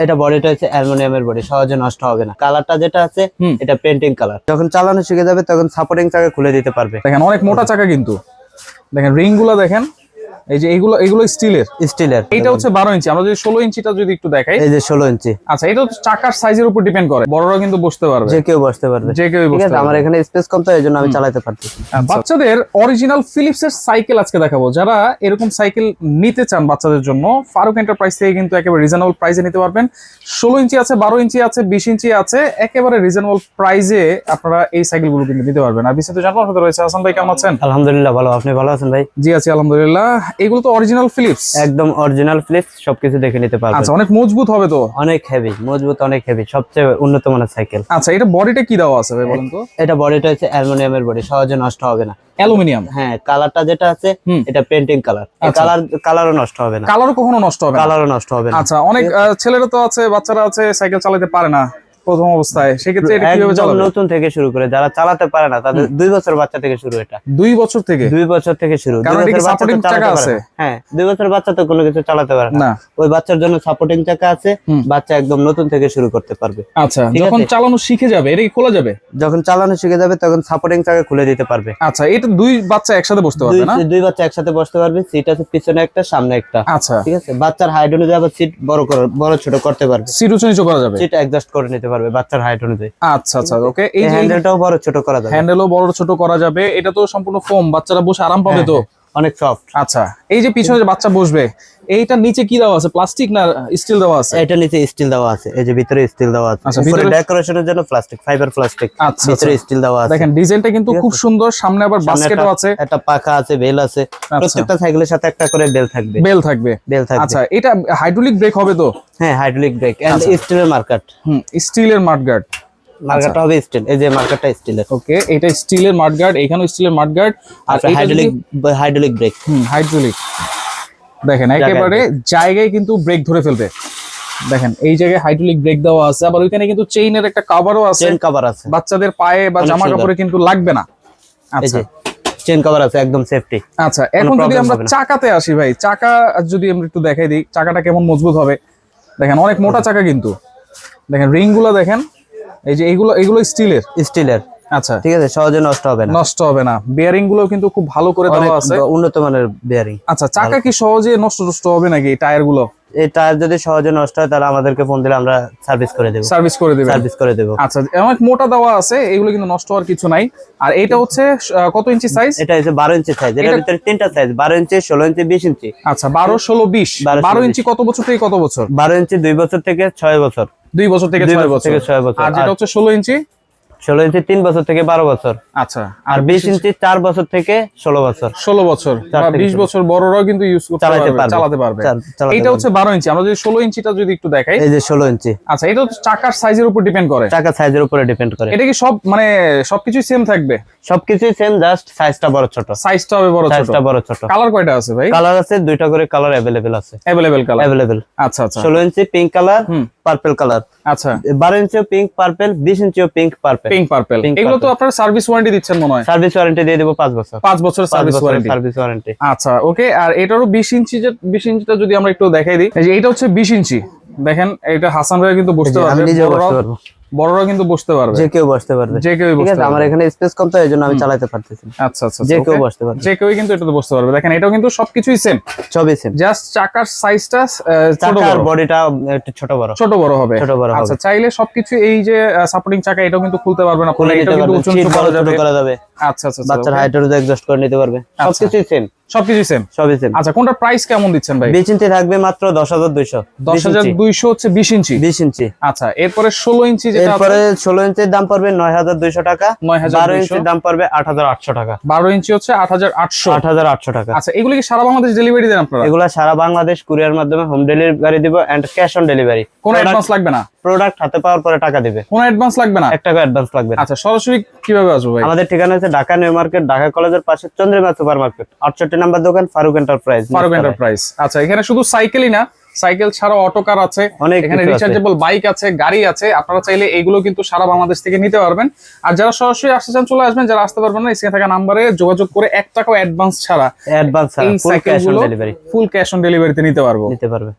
এটা বডিটা হচ্ছে অ্যালুমিনিয়ামের বডি, সহজে নষ্ট হবে না। কালারটা যেটা আছে এটা পেন্টিং কালার। যখন চালানো শিখে যাবে তখন সাপোর্টিং চাকা খুলে দিতে পারবে। দেখেন অনেক মোটা চাকা কিন্তু, দেখেন রিং গুলো দেখেন, এই যে এগুলো স্টিলের। এটা হচ্ছে 12 ইঞ্চি। আমরা যদি 16 ইঞ্চিটা যদি একটু দেখাই, এই যে 16 ইঞ্চি। আচ্ছা, এটা তো চাকার সাইজের উপর ডিপেন্ড করে, বড়রা কিন্তু বসতে পারবে, যে কেউ বসতে পারবে, যে কেউ বসতে পারবে। আমার এখানে স্পেস কম তো এইজন্য আমি চালাতে পারতেছি। বাচ্চাদের অরিজিনাল ফিলিপস এর সাইকেল আজকে দেখাবো। যারা এরকম সাইকেল নিতে চান বাচ্চাদের জন্য, ফারুক এন্টারপ্রাইজ থেকে কিন্তু একেবারে রিজনেবল প্রাইসে নিতে পারবেন। 16 ইঞ্চি আছে, 12 ইঞ্চি আছে, 20 ইঞ্চি আছে, একেবারে রিজনেবল প্রাইসে আপনারা এই সাইকেলগুলো কিন্তু নিতে পারবেন। আর বিস্তারিত জানার সাথে রয়েছে হাসান ভাই। কেমন আছেন? আলহামদুলিল্লাহ ভালো, আপনি ভালো আছেন ভাই? জি আছি আলহামদুলিল্লাহ। এগুলো তো অরিজিনাল ফিলিপস, একদম অরিজিনাল ফিলিপস, সবকিছু দেখে নিতে পারবেন। আচ্ছা, অনেক মজবুত হবে তো? অনেক হেভি, মজবুত, অনেক হেভি, সবচেয়ে উন্নত মানের সাইকেল। আচ্ছা, এটা বডিটা কি দেওয়া আছে ভাই বলেন তো? এটা বডিটা হচ্ছে অ্যালুমিনিয়ামের বডি, সহজে নষ্ট হবে না। অ্যালুমিনিয়াম? হ্যাঁ, কালারটা যেটা আছে এটা পেন্টিং কালার। কালারও নষ্ট হবে না। কালারও কখনো নষ্ট হবে না? কালারও নষ্ট হবে না। আচ্ছা, অনেক ছেলেরা তো আছে, বাচ্চারা আছে সাইকেল চালাতে পারে না প্রথম অবস্থায়, সেক্ষেত্রে এটা কিভাবে চালাবে? নতুন থেকে শুরু করে যারা চালাতে পারে না তাদের 2 বছর বাচ্চা থেকে শুরু। এটা 2 বছর থেকে? 2 বছর থেকে শুরু। কারণ এটা কি সাপোর্টিং চাকা আছে? হ্যাঁ, 2 বছর বাচ্চা তো কোনো কিছু চালাতে পারে না, ওই বাচ্চার জন্য সাপোর্টিং চাকা আছে। বাচ্চা একদম নতুন থেকে শুরু করতে পারবে। আচ্ছা, যখন চালানো শিখে যাবে এটা কি খোলা যাবে? যখন চালানো শিখে যাবে তখন সাপোর্টিং চাকা খুলে দিতে পারবে। আচ্ছা, এটা 2 বাচ্চা একসাথে বসতে পারবে না? 2 বাচ্চা একসাথে বসতে পারবে। সিট আছে পিছনে একটা, সামনে একটা। আচ্ছা, ঠিক আছে। বাচ্চার হাইট অনুযায়ী আবার সিট বড় ছোট করতে পারবে। সিট উঁচু নিচু করা যাবে, সিট অ্যাডজাস্ট করে নিতে পারবে বাচ্চার হাইট অনুযায়ী। আচ্ছা আচ্ছা, ওকে। এই যে হ্যান্ডেলটাও বড় ছোট করা যাবে। হ্যান্ডেলও বড় ছোট করা যাবে। এটা তো সম্পূর্ণ ফোম, বাচ্চারা বসে আরাম পাবে তো? অনেক সফট। আচ্ছা, এই যে পিছনে যে বাচ্চা বসবে, এইটা নিচে কি দেওয়া আছে? প্লাস্টিক না স্টিল দেওয়া আছে? এটা নিচে স্টিল দেওয়া আছে, এই যে ভিতরে স্টিল দেওয়া আছে। আচ্ছা, উপরে ডেকোরেশনের জন্য প্লাস্টিক, ফাইবার প্লাস্টিক, ভিতরে স্টিল দেওয়া আছে। দেখেন ডিজাইনটা কিন্তু খুব সুন্দর। সামনে আবার বাস্কেটও আছে, একটা পাখা আছে, বেল আছে। প্রত্যেকটা সাইকেলের সাথে একটা করে বেল থাকবে। আচ্ছা, এটা হাইড্রোলিক ব্রেক হবে তো? হ্যাঁ, হাইড্রোলিক ব্রেক এন্ড স্টিলের মার্কাট। স্টিলের মাঠগার্ড। মার্কাটটা হবে স্টিল, এই যে মার্কাটটা স্টিলের। ওকে, এটা স্টিলের মাঠগার্ড, এখানেও স্টিলের মাঠগার্ড। আর হাইড্রোলিক ব্রেক। হাইড্রোলিক। দেখেন একেবারে জায়গায় কিন্তু ব্রেক ধরে ফেলবে। দেখেন এই জায়গায় হাইড্রোলিক ব্রেক দেওয়া আছে, আবার ওইখানে কিন্তু চেইনের একটা কভারও আছে। চেইন কভার আছে, বাচ্চাদের পায়ে বা জামা কাপড়ে কিন্তু লাগবে না। আচ্ছা, চেইন কভার আছে, একদম সেফটি। আচ্ছা, এখন যদি আমরা চাকাতে আসি ভাই, চাকা যদি আমরা একটু দেখাই দিই, চাকাটা কেমন মজবুত হবে। দেখেন অনেক মোটা চাকা কিন্তু, দেখেন রিং গুলো দেখেন, এই যে এগুলো স্টিলের। আচ্ছা, ঠিক আছে, সহজে নষ্ট হবে না। বেয়ারিং গুলো কিন্তু খুব ভালো করে দেওয়া আছে, উন্নত মানের বেয়ারিং। আচ্ছা, চাকা কি সহজে নষ্ট হবে নাকি? টায়ার গুলো, এই টায়ার যদি সহজে নষ্ট হয় তাহলে আমাদেরকে ফোন দিলে আমরা সার্ভিস করে দেব। আচ্ছা, অনেক মোটা দেওয়া আছে, এগুলো কিন্তু নষ্ট হওয়ার কিছু নাই। আর এটা হচ্ছে কত ইঞ্চি সাইজ? এটা হচ্ছে 12 ইঞ্চি সাইজ। এর ভিতরে তিনটা সাইজ, 12 ইঞ্চি, 16 ইঞ্চি, 20 ইঞ্চি। আচ্ছা, 12, 16, 20। 12 ইঞ্চি কত বছর থেকে কত বছর? 12 ইঞ্চি 2 বছর থেকে 6 বছর। 2 বছর থেকে 6 বছর। আর যেটা হচ্ছে 16 ইঞ্চি? 16 ইঞ্চি 3 বছর থেকে 12 বছর। আচ্ছা, আর 20 ইঞ্চি 4 বছর থেকে 16 বছর। 16 বছর বা 20 বছর বড়রাও কিন্তু ইউজ করতে পারবে, চালাতে পারবে। এটা হচ্ছে 12 ইঞ্চি। আমরা যদি 16 ইঞ্চিটা যদি একটু দেখাই, এই যে 16 ইঞ্চি। আচ্ছা, এটা তো চাকার সাইজের উপর ডিপেন্ড করে? চাকার সাইজের উপরে ডিপেন্ড করে। এটা কি সব মানে সবকিছু সেম থাকবে? সবকিছু সেম, জাস্ট সাইজটা বড় ছোট। সাইজটা হবে বড় ছোট। কালার কয়টা আছে ভাই? কালার আছে 2টা করে, কালার अवेलेबल আছে। अवेलेबल। আচ্ছা আচ্ছা, 16 ইঞ্চি পিঙ্ক কালার, পার্পল কালার। আচ্ছা, 12 ইঞ্চিও পিঙ্ক পার্পল, 20 ইঞ্চিও পিঙ্ক পার্পল। এগুলো তো আপনারা সার্ভিস ওয়ারেন্টি দিচ্ছেন মনে হয়? সার্ভিস ওয়ারেন্টি দিয়ে দেব 5 বছর। 5 বছরের সার্ভিস ওয়ারেন্টি। আচ্ছা, ওকে। আর এটারও 20 ইঞ্চিটা যদি আমরা একটু দেখাই দিই, এই যে এটা হচ্ছে 20 ইঞ্চি। দেখেন এটা হাসান ভাই কিন্তু বসতে পারবে, বড়রা কিন্তু বসতে পারবে, যে কেউ বসতে পারবে। ঠিক আছে, আমার এখানে স্পেস কম তো এইজন্য আমি চালাতে পারতেছি। আচ্ছা আচ্ছা, যে কেউ বসতে পারবে, যে কেউ কিন্তু এটাতে বসতে পারবে। দেখেন এটাও কিন্তু সবকিছুই সেম, সবই সেম, জাস্ট চাকার সাইজটা ছোট বড়, বডিটা একটু ছোট বড় হবে। আচ্ছা, চাইলে সবকিছু এই যে সাপোর্টিং চাকা এটাও কিন্তু খুলতে পারবে না, খুলে এটাও কিন্তু উঁচু নিচু করা যাবে। আচ্ছা আচ্ছা, বাচ্চার হাইট অনুযায়ী অ্যাডজাস্ট করে নিতে পারবে। সবকিছুই সেম। আচ্ছা, কোনটা প্রাইস কেমন দিচ্ছেন ভাই? 20 ইঞ্চি থাকবে মাত্র 10,200। 10,200 হচ্ছে 20 ইঞ্চি। আচ্ছা, এরপরে 16 ইঞ্চি যেটা, এরপরে 16 ইঞ্চির দাম পড়বে 9,200 টাকা। 12 ইঞ্চির দাম পড়বে 8,800 টাকা। 12 ইঞ্চি হচ্ছে 8,800 টাকা। আচ্ছা, এগুলো কি সারা বাংলাদেশ ডেলিভারি দেন আপনারা? এগুলা সারা বাংলাদেশ কুরিয়ার মাধ্যমে হোম ডেলিভারি দিব এন্ড ক্যাশ অন ডেলিভারি। কোনো অ্যাডভান্স লাগবে না? প্রোডাক্ট হাতে পাওয়ার পরে টাকা দিবে। কোনো অ্যাডভান্স লাগবে না? 1 টাকা অ্যাডভান্স লাগবে না। আচ্ছা, সরাসরি কিভাবে আসবো ভাই? আমাদের ঠিকানা হচ্ছে ঢাকা নিউ মার্কেট, ঢাকা কলেজের পাশে চন্দ্রিমা সুপার মার্কেট, 68 নম্বর দোকান, ফারুক এন্টারপ্রাইজ। আচ্ছা, এখানে শুধু সাইকেলই না, সাইকেল ছাড়াও অটো কার আছে, এখানে রিচার্জেবল বাইক আছে, গাড়ি আছে। আপনারা চাইলে এইগুলো কিন্তু সারা বাংলাদেশ থেকে নিতে পারবেন। আর যারা সরাসরি আসতে চান চলে আসবেন, যারা আসতে পারবেন না স্ক্রিনে থাকা নাম্বারে যোগাযোগ করে 1 টাকাও অ্যাডভান্স ছাড়া ফুল ক্যাশ অন ডেলিভারিতে নিতে পারবে।